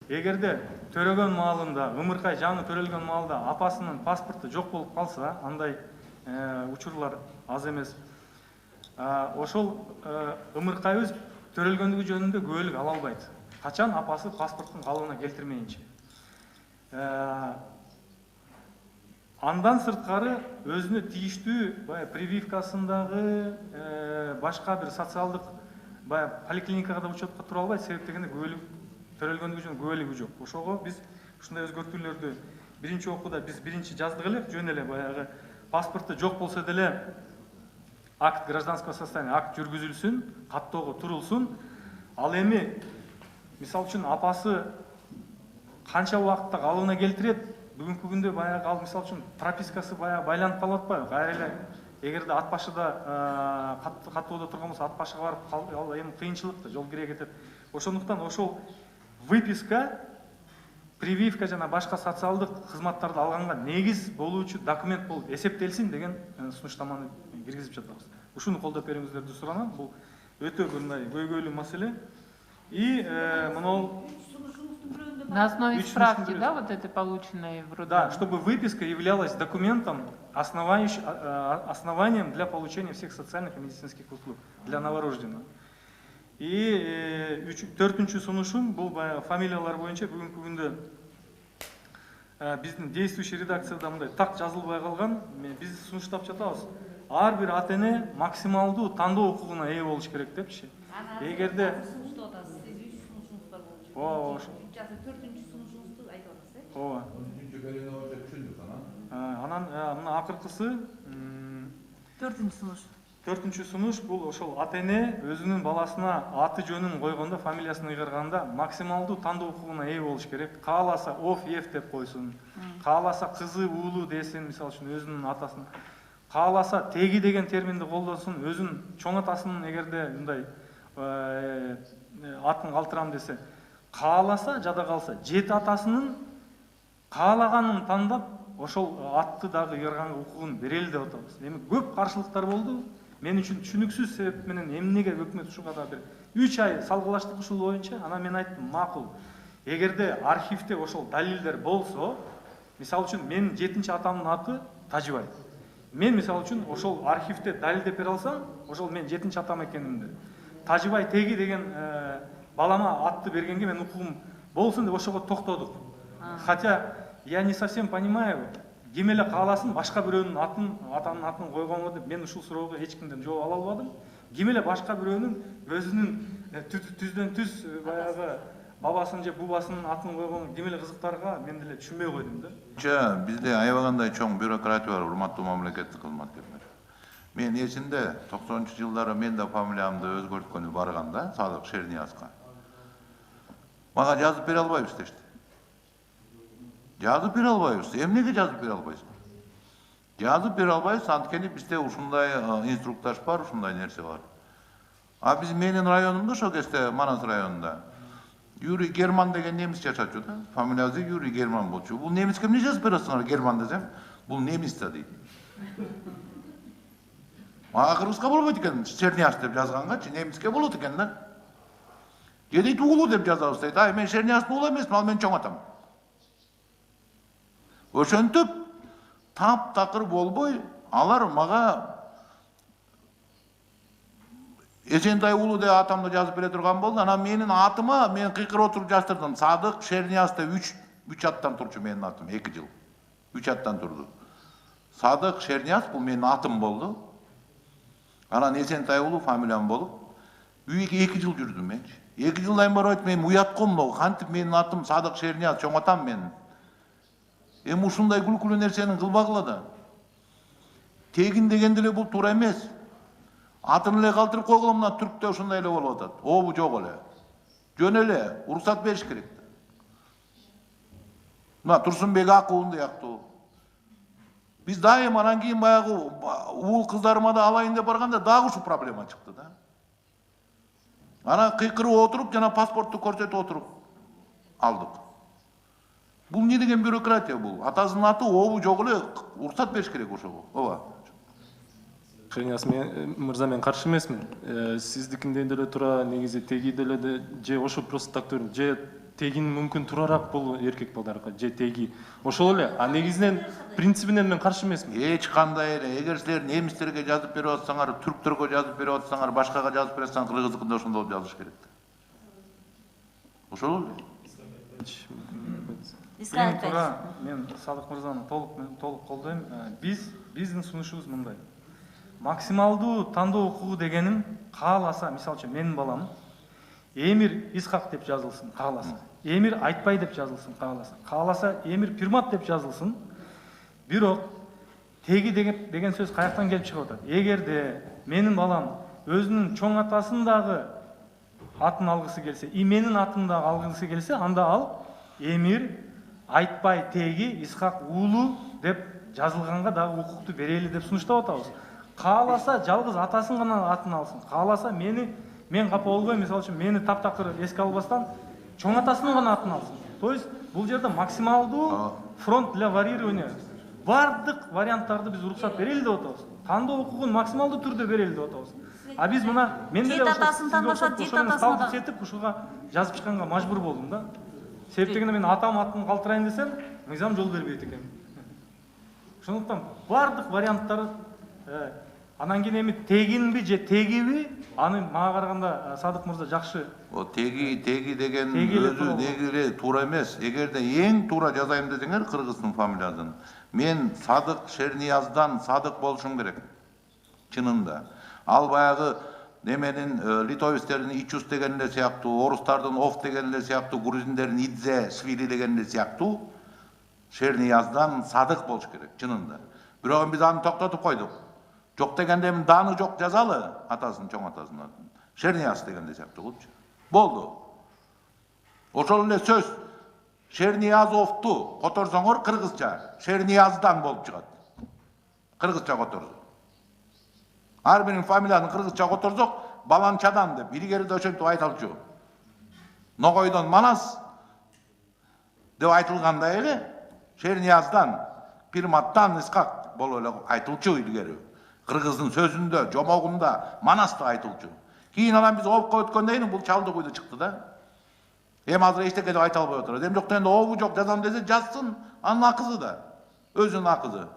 эгерде төрөгөн маалында, ымыркай жаңы төрөлгөн маалда апасынын паспорту жок болуп калса, андай учурлар аз эмес. Ошол ымыркайыбыз төрөлгөндүгү жөнүндө күбөлүк ала албайт. Качан апасы паспорттун калыбына келтирмейинче. Андан сырткары өзүнө тийиштүү прививкасындагы башка бир социалдык поликлиникага да учетко тура албайт, себеп дегенде күбөлүк төрөлгөндүгү жөнүндө күбөлүгү жок. Ошого биз ушундай өзгөртүүлөрдү биринчи окууда биз биринчи жаздык элек, жөн эле баягы паспорту жок болсо деле акт гражданского состояния, акт жүргүзүлсүн, каттоого турулсун. Ал эми мисалы үчүн апасы канча убакытта калыбына келтирет, бүгүнкү күндө баягы ал мисалы үчүн пропискасы баягы байланып калып атпайбы? Кайра эле эгерде ат башыда каттоодо турган болсо ат башыга барып ал эми кыйынчылык да, жол кире кетет. Ошондуктан ошол выписка, прививка жана башка социалдык кызматтарды алганга негиз болуучу документ болуп эсептелсин деген сунуштаманы киргизип жатабыз. Ушуну колдоп бериңиздерди суранам. Бул өтө бир мындай көйгөйлүү маселе. И монол на основе справки, да, вот этой полученной в роддоме? Да, чтобы выписка являлась документом, основанием для получения всех социальных и медицинских услуг для новорожденного. И төртүнчү сунушум бул фамилиялар боюнча бүгүнкү күндө биздин действующий редакцияда мындай так жазылбай калган. Биз сунуштап жатабыз. Ар бир ата эне максималдуу тандоо укугуна ээ болуш керек депчи. Эгерде ооба, төртүнчү сунушуңузду айтып атасыз, э? ооба. Анан мына акыркысы төртүнчү сунуш бул ошол ата эне өзүнүн баласына аты жөнүн койгондо, фамилиясын ыйгарганда максималдуу тандоо укугуна ээ болуш керек. Кааласа оф, еф деп койсун. Кааласа кызы, уулу десин, мисалы үчүн өзүнүн атасын. Кааласа теги деген терминди колдонсун, өзүнүн чоң атасынын эгерде мындай атын калтырам десе, кааласа жада калса, жети атасынын каалаганын тандап, ошол атты дагы ыйгарганга укугун берели деп атабыз. Эми көп каршылыктар болду. Мен үчүн түшүнүксүз себеп менен эмнеге өкмөт ушуга да бир 3 ай салгылаштык ушул боюнча. Анан мен айттым, макул. Эгерде архивде ошол далилдер болсо, мисалы үчүн менин 7-чи атамдын аты Тажыбай. Мен мисалы үчүн ошол архивде далилдеп бере алсам, ошол мен 7-чи атам экенимди. Тажыбай теги деген балама атты бергенге мен укугум болсун деп ошого токтодук. Хотя я не совсем понимаю, ким эле кааласын башка бирөөнүн атын, атанын атын койгонго деп мен ушул суроого эч кимден жооп ала албадым. Ким эле башка бирөөнүн өзүнүн түздөн түз баягы бабасынын же бубасынын атын койгонун ким эле кызыктарга мен деле түшүнбөй койдум да. Бизде аябагандай чоң бюрократия бар, урматтуу мамлекеттик кызматкерлер. Мен эсимде 90-жылдары мен да фамилиямды өзгөрткөнү барганда Садык Шерниязга. Мага жазып бере албайбыз дешти. Жазып бере албайбыз. Эмнеге жазып бере албайсың? Жазып бере албайбыз, анткени бизде ушундай инструктаж бар, ушундай нерсе бар. Биз менин районумда ошол кезде Манас районунда Юрий Герман деген немис жашачу да. Фамилиясы Юрий Герман болчу. Бул немиске эмне жазып бересиңер, Герман десем? Бул немис да дейт. Мага кыргызга болбойт экен, Шернияз деп жазгангачы, немиске болот экен да. Дейт уулу деп жазабыз дейт. Мен Шернияздын уулу эмесмин, ал менин чоң атам. Ошентип таптакыр болбой, алар мага Эжентай уулу деп атамды жазып бере турган болду. Анан менин атыма мен кыйкырып отуруп жаздырдым. Садык Шернияз деп 3 аттан турчу менин атым, 2 жыл. 3 аттан турду. Садык Шернияз бул менин атым болду. Анан Эжентай уулу фамилиям болуп, үйгө 2 жыл жүрдүм мен. 2 жылдан барып мен уятком, кантип менин атым Садык Шернияз, чоң атам менин. Эми ушундай күлкүлүү нерсени кылбагыла да. Тегин дегенде эле бул туура эмес. Атын эле калтырып койгула, мына түрктө ушундай эле болуп атат. Обу жок эле. Жөн эле уруксат бериш керек. Мына Турсунбек Акуун сыяктуу. Биз дайым анан кийин баягы уул кыздарыма да алайын деп барганда дагы ушу проблема чыкты да. Анан кыйкырып отуруп, жана паспортту көрсөтүп отуруп алдык. Бул не деген бюрократия бул? Атасынын аты обу жок эле, уруксат бериш керек ошого. Ооба. Шернияз мырза, мен каршы эмесмин. Сиздикинден деле тура, негизи теги деле же ошо просто так же тегин мүмкүн турарак бул эркек балдарга же теги ошол эле. А негизинен принцибинен мен каршы эмесмин. Эч кандай эле. Эгер силер немистерге жазып берип атсаңар, түрктөргө жазып берип атсаңар, башкага жазып берип атсаңар, кыргыздыкында ошондой жазыш керек. Ошол эле. Эң туура, мен Садык мырзаны толук колдойм. Биздин сунушубуз мындай. Максималдуу тандоо укугу дегеним кааласа, мисалы үчүн менин балам Эмир Исхак деп жазылсын, кааласа. Эмир Айтбай деп жазылсын, кааласа. Кааласа Эмир Пирмат деп жазылсын. Бирок теги деген сөз каяктан келип чыгып атат? Эгерде менин балам өзүнүн чоң атасын дагы атын алгысы келсе, и менин атымды дагы алгысы келсе, анда ал Эмир Айтбай теги Исхак уулу деп жазылганга дагы укукту берели деп сунуштап атабыз. Кааласа жалгыз атасын гана атын алсын. Кааласа мен капа болбойм, мисалы үчүн мени таптакыр эске албастан чоң атасынын гана атын алсын. То есть бул жерде максималдуу фронт для варьирования бардык варианттарды биз уруксат берели деп атабыз. Тандоо укугун максималдуу түрдө берели деп атабыз. А биз мына мен деле атасын тандашат, жет атасына да сетип ушуга жазып чыкканга мажбур болдум да. Себеп дегенде мен атам атын калтырайын десем, мыйзам жол бербейт экен. Ошондуктан бардык варианттар анан кийин эми тегинби же тегиби, аны мага караганда Садык мырза жакшы. Теги деген өзү негири туура эмес. Эгерде эң туура жазайын десеңер кыргыздын фамилиясын. Мен Садык Шернияздан Садык болушум керек. Чынында. Ал баягы неменин литовецтердин Ичус деген эле сыяктуу, орустардын Ов деген эле сыяктуу, грузиндердин Идзе, Свили деген эле сыяктуу Шернияздан Садык болуш керек, чынында. Бирок биз аны токтотуп койдук. Жок дегенде эми даны жок жазалы атасын, чоң атасын атын. Шернияз дегенде сыяктуу кылчу. Болду. Ошол эле сөз Шерниязовту которсоңор кыргызча Шернияздан болуп чыгат. Кыргызча которсо. Ар биринин фамилияны кыргызча которсок Баланчадан деп илгери ошентип айтылчу. Ногойдон Манас деп айтылгандай эле Шернияздан, Пирматтан Исхак болуп эле айтылчу илгери. Кыргыздын сөзүндө, жомогунда Манас деп айтылчу. Кийин анан биз Овко өткөндөн кийин бул чалды куйду чыкты да. Эми азыр эчтеке деп айта албай отурат. Эми жок дегенде Ову жок жазам десе жазсын, анын акызы да. Өзүнүн акызы.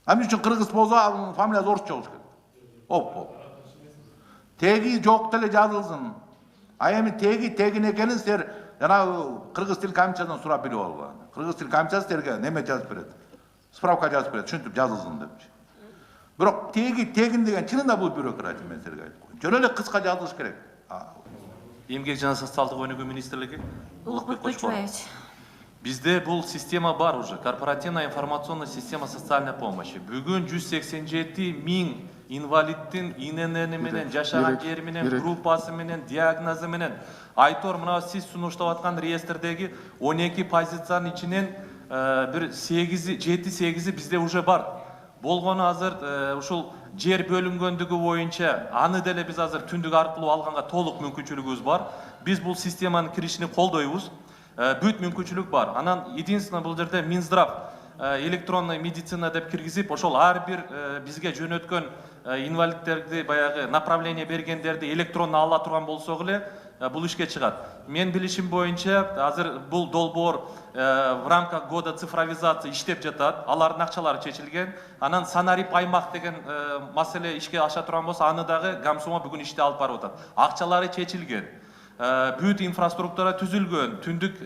Амин үчүн кыргыз болсо анын фамилиясы орусча болуш керек. Оп. Теги жок деле жазылсын. А эми тегин экенин силер жанагы кыргыз тил комиссиясынан сурап билип алгыла. Кыргыз тил комиссиясы силерге неме жазып берет. Справка жазып берет, түшүнтүп жазылсын депчи. Бирок тегин деген чынында бул бюрократия, мен силерге айтып коеюн. Жөн эле кыска жазылыш керек. Эмгек жана социалдык өнүгүү министрлиги. Улукбек Кочубаевич. Бизде бул система бар уже. Корпоративная информационная система социальной помощи. Бүгүн 187 миң инвалидтин ИНН менен, жашаган жери менен, группасы менен, диагнозу менен. Айтор, мына сиз сунуштап аткан реестрдеги 12 позициянын ичинен бир 7-8 бизде уже бар. Болгону азыр ушул жер бөлүнгөндүгү боюнча аны деле биз азыр түндүк аркылуу алганга толук мүмкүнчүлүгүбүз бар. Биз бул системанын киришини колдойбуз. Бүт мүмкүнчүлүк бар. Анан единственно бул жерде Минздрав электронный медицина деп киргизип, ошол ар бир бизге жөнөткөн инвалидтерди баягы направление бергендерди электронно ала турган болсок эле бул ишке чыгат. Мен билишим боюнча азыр бул долбоор в рамках года цифровизации иштеп жатат. Алардын акчалары чечилген. Анан Санарип аймак деген маселе ишке аша турган болсо, аны дагы Гамсума бүгүн иште алып барып атат. Акчалары чечилген. Бүт инфраструктура түзүлгөн, түндүк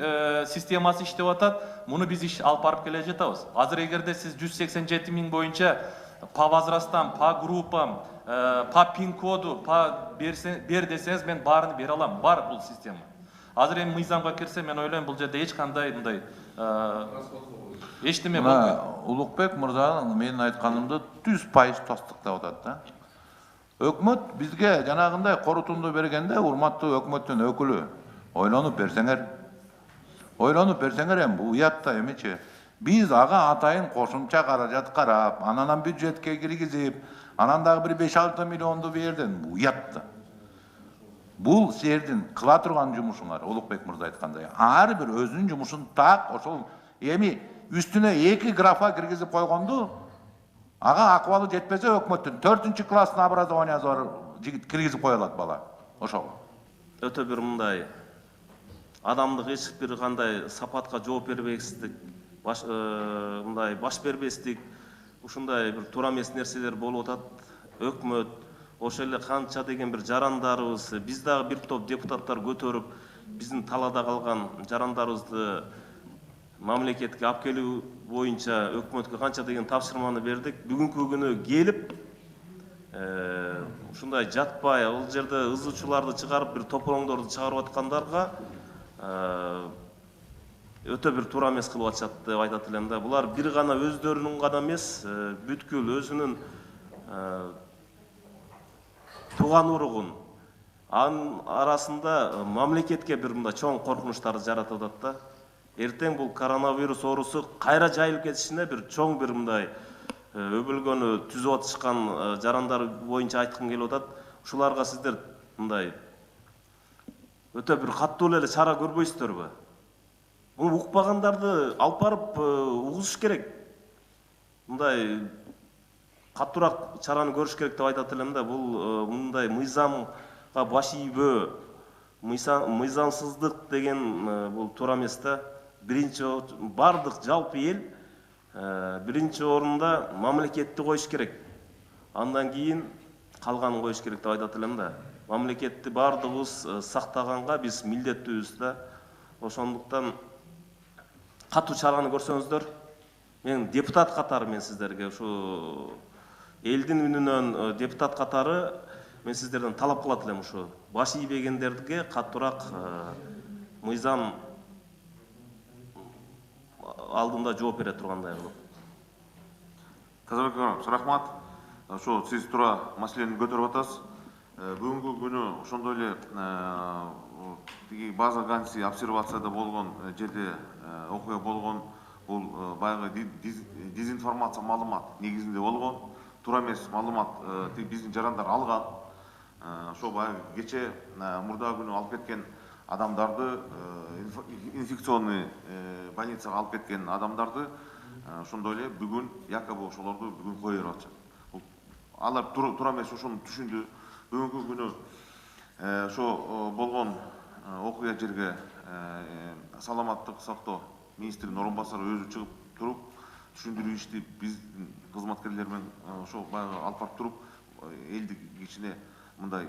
системасы иштеп атат. Муну биз иш алып барып келе жатабыз. Азыр эгерде сиз 187 миң боюнча по возрастам, по группам, по пин-коду, по бер десеңиз, мен баарын бере алам. Бар бул система. Азыр эми мыйзамга кирсе, мен ойлойм бул жерде эч кандай мындай эчтеме болбойт. Улукбек мырзанын менин айтканымды 100% тастыктап атат да. Өкмөт бизге жанагындай корутунду бергенде, урматтуу өкмөттүн өкүлү, ойлонуп берсеңер. Ойлонуп берсеңер эми бул уятта эмичи. Биз ага атайын кошумча каражат карап, анан бюджетке киргизип, анан дагы бир 5-6 миллионду бердин. Бул уятта. Бул силердин кыла турган жумушуңар, Улукбек мырза айткандай. Ар бир өзүнүн жумушун так ошол эми үстүнө 2 графа киргизип койгонду, ага акыбалы жетпесе өкмөттүн 4-класстын образованиясы бар жигит киргизип кое алат бала. Ошол. Өтө бир мындай адамдык эч бир кандай сапатка жооп бербестик, мындай баш бербестик, ушундай бир туура эмес нерселер болуп атат. Өкмөт ошол эле канча деген бир жарандарыбыз, биз дагы бир топ депутаттар көтөрүп, биздин талаада калган жарандарыбызды мамлекетке алып келүү боюнча өкмөткө канча деген тапшырманы бердик. Бүгүнкү күнү келип ушундай жатпай, ал жерде ызычууларды чыгарып, бир тополоңдорду чыгарып аткандарга өтө бир туура эмес кылып атышат деп айтат элем да. Булар бир гана өздөрүнүн гана эмес, бүткүл өзүнүн тууган уругун, анын арасында мамлекетке бир мындай чоң коркунучтарды жаратып атат да. Эртең бул коронавирус оорусу кайра жайылып кетишине бир чоң бир мындай өбөлгөнү түзүп атышкан жарандар боюнча айткым келип атат. Ушуларга сиздер мындай өтө бир каттуу эле чара көрбөйсүздөрбү? Муну укпагандарды алып барып угузуш керек. Мындай каттуураак чараны көрүш керек деп айтат элем да. Бул мындай мыйзамга баш ийбөө, мыйзамсыздык деген бул туура эмес да. Биринчи бардык жалпы эл биринчи орунда мамлекетти коюш керек. Андан кийин калганын коюш керек деп айтат элем да. Мамлекетти бардыгыбыз сактаганга биз милдеттүүбүз да. Ошондуктан катуу чараны көрсөңүздөр, мен депутат катары мен сиздерге ушу элдин үнүнөн депутат катары мен сиздерден талап кылат элем, ушу баш ийбегендерге каттуураак мыйзам алдында жооп бере тургандай кылып. Казабек Иванович, рахмат. Ошо сиз туура маселени көтөрүп атасыз. Бүгүнкү күнү ошондой эле тиги база станция обсервацияда болгон жерде окуя болгон, бул баягы дезинформация маалымат негизинде болгон, туура эмес маалымат биздин жарандар алган. Ошо баягы кече мурдагы күнү алып кеткен адамдарды, инфекционный больницага алып кеткен адамдарды ошондой эле бүгүн якобы ошолорду бүгүн кое берип атышат. Алар туура эмес, ошону түшүндү. Бүгүнкү күнү ошо болгон окуя жерге саламаттык сактоо министринин орун басары өзү чыгып туруп түшүндүрүү ишти биздин кызматкерлер менен ошо баягы алып барып туруп элдик кичине мындай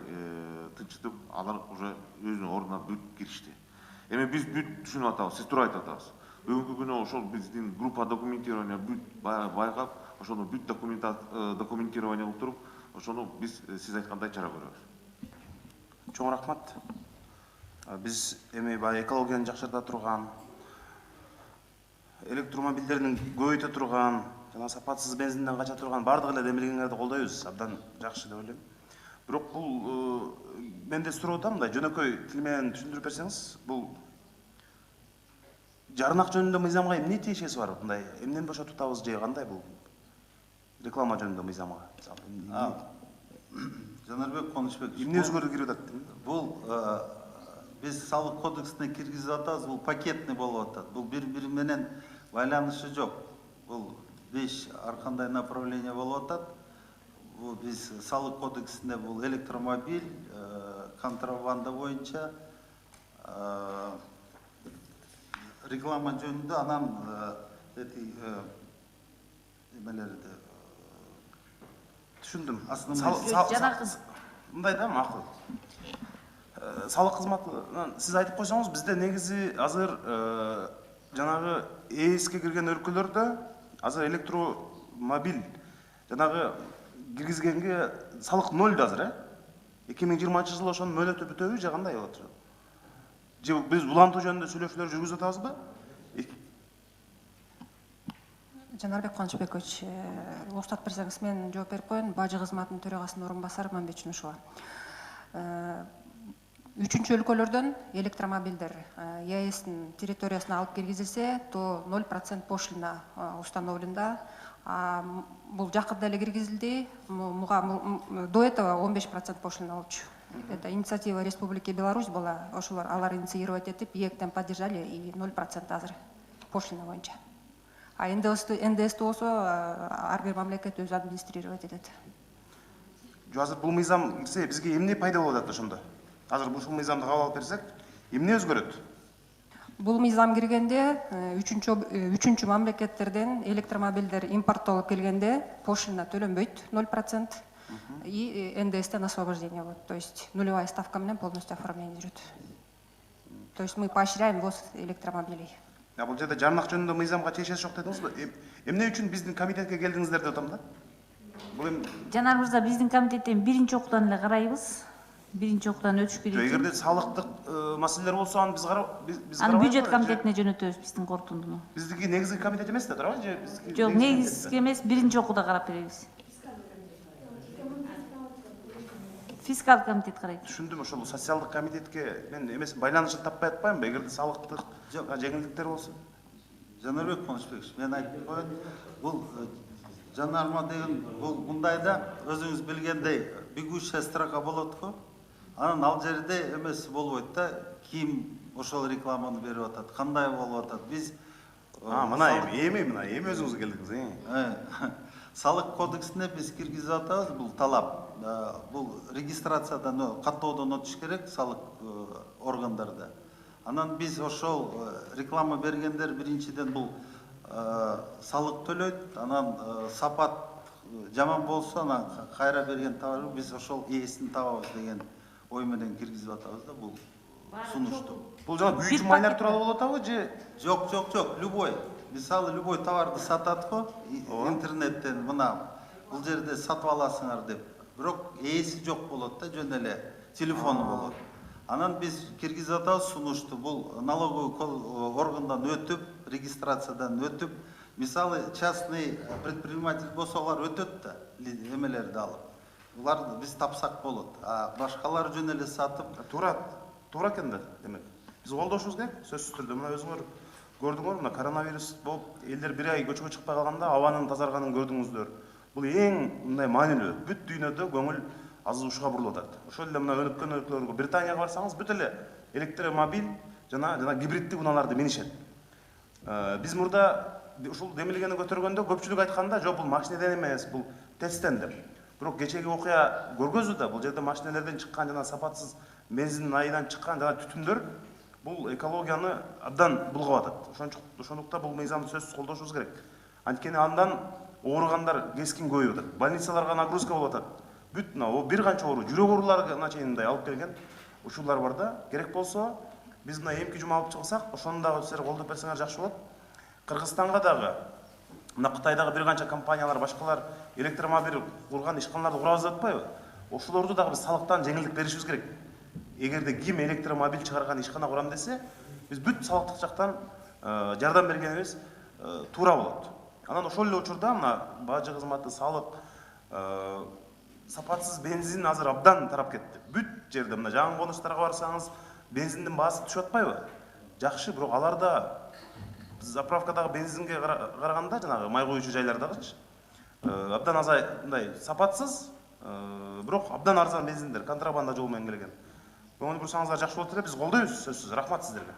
тынчытып, алар уже өзүнүн ордуна бүт киришти. Эми биз бүт түшүнүп атабыз, сиз туура айтып атасыз. Бүгүнкү күнү ошол биздин группа документирования бүт байкап, ошону бүт документирование кылып туруп, ошону биз сиз айткандай чара көрөбүз. Чоң рахмат. Биз эми баягы экологияны жакшырта турган, электромобилдердин көбөйтө турган, жана сапатсыз бензинден кача турган бардык эле демилгеңерди колдойбуз. Абдан жакшы деп ойлойм. Бирок бул мен да сурап атам, мындай жөнөкөй тил менен түшүндүрүп берсеңиз, бул жарнак жөнүндө мыйзамга эмне тиешеси бар? Мындай эмнени бошотуп атабыз же кандай бул реклама жөнүндө мыйзамга? Жанарбек Конушбек, эмне өзгөрүү кирип атат? бул биз салык кодексине киргизип атабыз, бул пакетный болуп атат. Бул бири менен байланышы жок. Бул 5 ар кандай направление болуп атат. Бул биз салык кодексинде бул электромобиль, контрабанда боюнча реклама жөнүндө, анан эмелерди Түшүндүм. Жанагы Мындай да, макул. Салык кызматынан сиз айтып койсоңуз, бизде негизи азыр жанагы ЭСке кирген өлкөлөрдө азыр электромобиль жанагы киргизгенге салык 0 азыр, 2020-жылы ошонун мөөнөтү бүтөбү же кандай болот? Же биз улантуу жөнүндө сүйлөшүүлөр жүргүзүп атабызбы? Жанарбек Конушбекович, уруксат берсеңиз мен жооп берип коеюн. Бажы кызматынын төрагасынын орун басары Мамбет Чунушова. 3-чү өлкөлөрдөн электромобилдер ЕАЭСтин территориясына алып киргизилсе, то 0% пошлина установлена. Бул жакында эле киргизилди. До этого 15% пошлина болчу. Это инициатива Республики Беларусь была. Ошолор алар инициировать этип, ээктен поддержали и 0% азыр пошлина боюнча. А НДС болсо ар бир мамлекет өзү администрировать этет. Азыр бул мыйзам кирсе бизге эмне пайда болуп атат ошондо? Азыр бул мыйзамды кабыл алып берсек, эмне өзгөрөт? Бул мыйзам киргенде үчүнчү мамлекеттерден электромобилдер импорттолуп келгенде пошлина төлөнбөйт 0%, и НДСтен освобождение болот. То есть нулевая ставка менен полностью оформление жүрөт. То есть мы поощряем ввоз электромобилей. Бул жерде жарнак жөнүндө мыйзамга чечеси жок дедиңизби? Эмне үчүн биздин комитетке келдиңиздер деп атам да? Бул эми Жанар мырза, биздин комитеттен биринчи окуудан эле карайбыз. Биринчи окуудан өтүшкө дейт. эгерде салыктык маселелер болсо аны биз Аны бюджет комитетине жөнөтөбүз, биздин корутундуну. Биздики негизги комитет эмес да, туурабы? Же биздики Жок, негизги эмес, биринчи окууда карап беребиз. Фискал комитет карайт. Түшүндүм, ошол социалдык комитетке мен эмес байланышын таппай атпаймынбы? Эгерде салыктык жеңилдиктер болсо. Жанарбек Конышбекович, мен айтып коеюн, бул жанарма деген бул мындайда өзүңүз билгендей бегущая строка болот го. Анан ал жерде эмес болбойт да, ким ошол рекламаны берип атат, кандай болуп атат. Биз мына эми өзүңүз келдиңиз. Салык кодексине биз киргизип атабыз, бул талап. Бул регистрациядан каттоодон өтүш керек салык органдарда. Анан биз ошол реклама бергендер биринчиден бул салык төлөйт, анан сапат жаман болсо анан кайра берген товар биз ошол ээсин табабыз деген ой менен киргизип атабыз да бул сунушту. Бул жана бүйүчү майлар тууралуу болуп атабы же? Жок, любой. Мисалы любой товарды сатат го интернеттен, мына бул жерде сатып аласыңар деп. Бирок ээси жок болот да, жөн эле телефону болот. Анан биз киргизип атабыз сунушту. Бул налоговый органдан өтүп, регистрациядан өтүп, мисалы частный предприниматель болсо алар өтөт да, эмелерди алып. Буларды биз тапсак болот. А башкалар жөн эле сатып, Туура экен да, демек. Биз колдошубуз керек, сөзсүз түрдө. Мына өзүңөр көрдүңөр, мына коронавирус болуп, элдер бир ай көчкө чыкпай калганда абанын тазарганын көрдүңүздөр. Бул эң мындай маанилүү. Бүт дүйнөдө көңүл азыушуга бурулуп атат. Ошол эле мына өнүккөн өлкөлөргө, Британияга барсаңыз, бүт эле электромобиль жана гибриддик унааларды минишет. Биз мурда ушул демилгени көтөргөндө көпчүлүк айтканда, жок бул машинеден эмес, бул тесттен деп. Бирок кечеги окуя көргөзүү да, бул жерде машинелерден чыккан жана сапатсыз бензин айынан чыккан жана түтүндөр бул экологияны абдан булгап атат. Ошондуктан бул мыйзамды сөзсүз колдошубуз керек. Анткени андан ооругандар кескин көбөйүп атат. Больницаларга нагрузка болуп атат. Бүт бир канча оору, жүрөк ооруларына чейин мындай алып келген ушулар бар да. Керек болсо биз мына эмки жума алып чыксак, ошону дагы силер колдоп берсеңер жакшы болот. Кыргызстанга дагы, мына Кытайдагы бир канча компаниялар, башкалар электромобиль курган ишканаларды курабыз деп атпайбы? Ошолорду дагы биз салыктан жеңилдик беришибиз керек. Эгерде ким электромобиль чыгарган ишкана курам десе, биз бүт салыктык жактан жардам бергенибиз туура болот. Анан ошол эле учурда мына бажы кызматы, салык, сапатсыз бензин азыр абдан тарап кетти. Бүт жерде мына жаңы конуштарга барсаңыз, бензиндин баасы түшүп атпайбы? Жакшы, бирок аларда заправкадагы бензинге караганда жанагы май куюучу жайлардагычы абдан азай мындай сапатсыз, бирок абдан арзан бензиндер контрабанда жол менен келген. Көңүл бурсаңыздар жакшы болот эле, биз колдойбуз сөзсүз. Рахмат сиздерге.